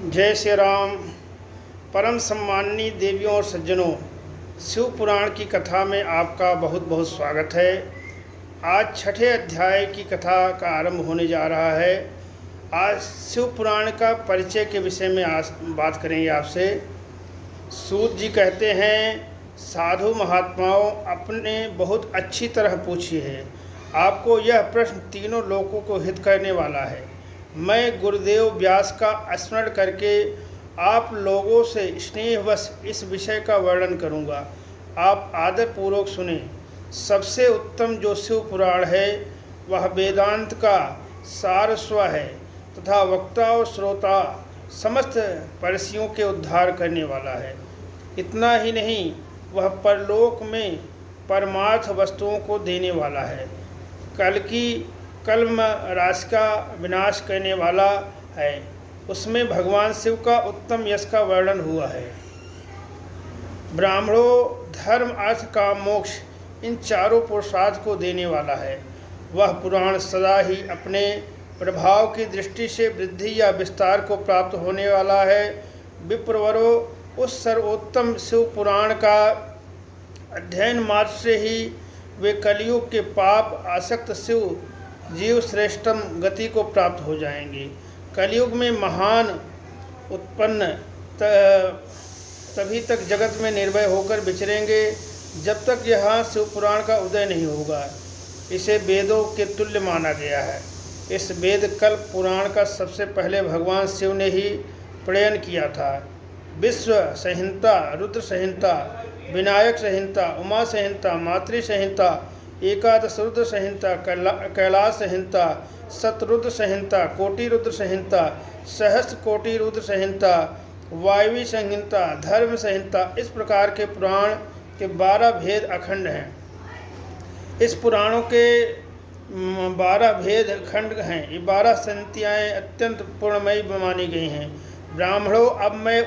जय श्री राम। परम सम्माननीय देवियों और सज्जनों, शिव पुराण की कथा में आपका बहुत बहुत स्वागत है। आज छठे अध्याय की कथा का आरंभ होने जा रहा है। आज शिव पुराण का परिचय के विषय में आज बात करेंगे आपसे। सूत जी कहते हैं, साधु महात्माओं, अपने बहुत अच्छी तरह पूछी है। आपको यह प्रश्न तीनों लोकों को हित करने वाला है। मैं गुरुदेव व्यास का स्मरण करके आप लोगों से स्नेहवश इस विषय का वर्णन करूंगा। आप आदरपूर्वक सुने। सबसे उत्तम जो शिव पुराण है वह वेदांत का सारस्व है तथा वक्ता और श्रोता समस्त परसियों के उद्धार करने वाला है। इतना ही नहीं, वह परलोक में परमार्थ वस्तुओं को देने वाला है। कल्म राशि का विनाश करने वाला है। उसमें भगवान शिव का उत्तम यश का वर्णन हुआ है। ब्राह्मणों, धर्म, अर्थ, काम, मोक्ष, इन चारों पुरुषार्थ को देने वाला है। वह पुराण सदा ही अपने प्रभाव की दृष्टि से वृद्धि या विस्तार को प्राप्त होने वाला है। विप्रवरों, उस सर्वोत्तम शिव पुराण का अध्ययन मात्र से ही वे कलयुग के पाप आसक्त शिव जीव श्रेष्ठतम गति को प्राप्त हो जाएंगे। कलयुग में महान उत्पन्न तभी तक जगत में निर्भय होकर विचरेंगे जब तक यहाँ शिव पुराण का उदय नहीं होगा। इसे वेदों के तुल्य माना गया है। इस वेद कल्प पुराण का सबसे पहले भगवान शिव ने ही प्रणयन किया था। विश्व संहिता, रुद्र संहिता, विनायक संहिता, उमा संहिता, मातृ संहिता, एकादश रुद्र संहिता, कैलाश संहिता, शतरुद्र संहिता, कोटि रुद्र संहिता, सहस्त्र कोटि रुद्र संहिता, वायवी संहिता, धर्म संहिता, इस प्रकार के पुराण के 12 भेद अखंड हैं। इस पुराणों के 12 भेद खंड हैं। ये 12 संहिताएँ अत्यंत पूर्णमयी मानी गई हैं। ब्राह्मणों, अब मैं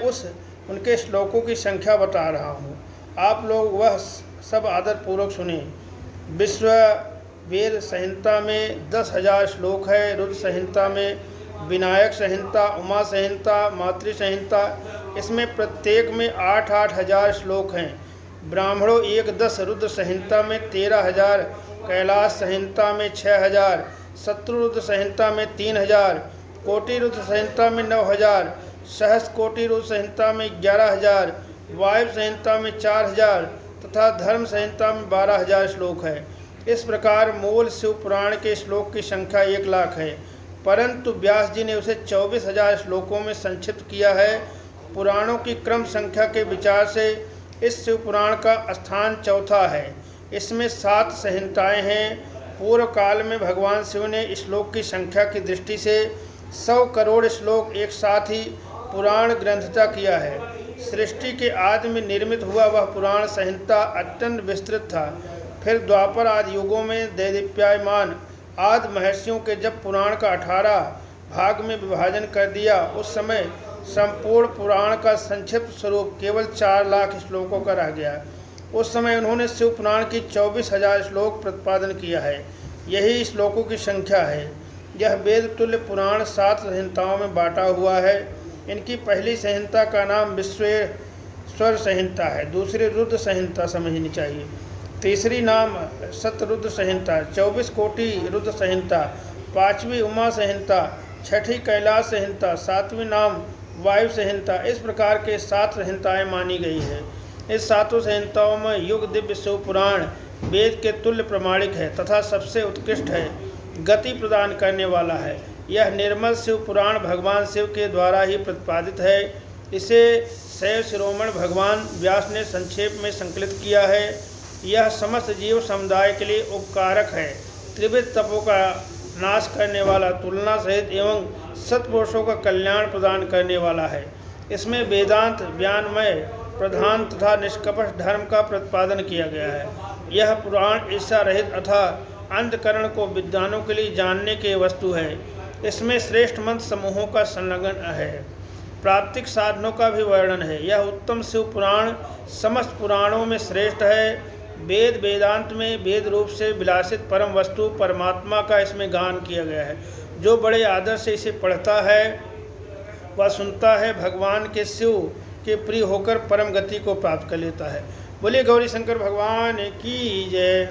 उनके श्लोकों की संख्या बता रहा हूँ। आप लोग वह सब आदरपूर्वक सुने। विश्व वेद संहिता में 10,000 श्लोक है। रुद्र संहिता में विनायक संहिता, उमा संहिता, मातृ संहिता, इसमें प्रत्येक में 8-8 हज़ार श्लोक हैं। ब्राह्मणों, 1-10 रुद्र संहिता में 13,000, कैलाश संहिता में 6,000, शत्रुरुद्र संहिता में 3,000, कोटि रुद्र संहिता में 9,000, सहस्त्र कोटि रुद्र संहिता में 11,000, वायु संहिता में 4,000 तथा धर्म संहिता में 12,000 श्लोक है। इस प्रकार मूल शिव पुराण के श्लोक की संख्या 1,00,000 है, परंतु व्यास जी ने उसे 24,000 श्लोकों में संक्षिप्त किया है। पुराणों की क्रम संख्या के विचार से इस शिव पुराण का स्थान चौथा है। इसमें 7 संहिताएँ हैं। पूर्व काल में भगवान शिव ने श्लोक की संख्या की दृष्टि से 100 करोड़ श्लोक एक साथ ही पुराण ग्रंथता किया है। सृष्टि के आदि में निर्मित हुआ वह पुराण संहिता अत्यंत विस्तृत था। फिर द्वापर आदि युगों में दैदीप्यमान आदि महर्षियों के जब पुराण का 18 भाग में विभाजन कर दिया, उस समय संपूर्ण पुराण का संक्षिप्त स्वरूप केवल 4,00,000 श्लोकों का रह गया। उस समय उन्होंने शिव पुराण की 24,000 श्लोक प्रतिपादन किया है। यही श्लोकों की संख्या है। यह वेद तुल्य पुराण 7 संहिताओं में बांटा हुआ है। इनकी पहली संहिता का नाम विश्वेश्वर संहिता है। दूसरी रुद्र संहिता समझनी चाहिए। तीसरी नाम शतरुद्र संहिता, 24 कोटि रुद्र संहिता, 5वीं उमा संहिता, 6ठी कैलाश संहिता, 7वीं नाम वायु संहिता। इस प्रकार के 7 संहिताएँ मानी गई है। इस 7 संहिताओं में युग दिव्य शिव पुराण वेद के तुल्य प्रमाणिक है तथा सबसे उत्कृष्ट है, गति प्रदान करने वाला है। यह निर्मल शिव पुराण भगवान शिव के द्वारा ही प्रतिपादित है। इसे शैव शिरोमणि भगवान व्यास ने संक्षेप में संकलित किया है। यह समस्त जीव समुदाय के लिए उपकारक है। त्रिविध तपों का नाश करने वाला, तुलना सहित एवं सत्पुरुषों का कल्याण प्रदान करने वाला है। इसमें वेदांत ज्ञानमय प्रधान तथा निष्कपट धर्म का प्रतिपादन किया गया है। यह पुराण ईर्ष्या रहित अथा अंतकरण को विद्वानों के लिए जानने की वस्तु है। इसमें श्रेष्ठ मंत्र समूहों का संलग्न है। प्राप्तिक साधनों का भी वर्णन है। यह उत्तम शिव पुराण समस्त पुराणों में श्रेष्ठ है। वेद वेदांत में वेद रूप से विलासित परम वस्तु परमात्मा का इसमें गान किया गया है। जो बड़े आदर से इसे पढ़ता है वह सुनता है भगवान के शिव के प्रिय होकर परम गति को प्राप्त कर लेता है। बोलिए गौरी शंकर भगवान की जय।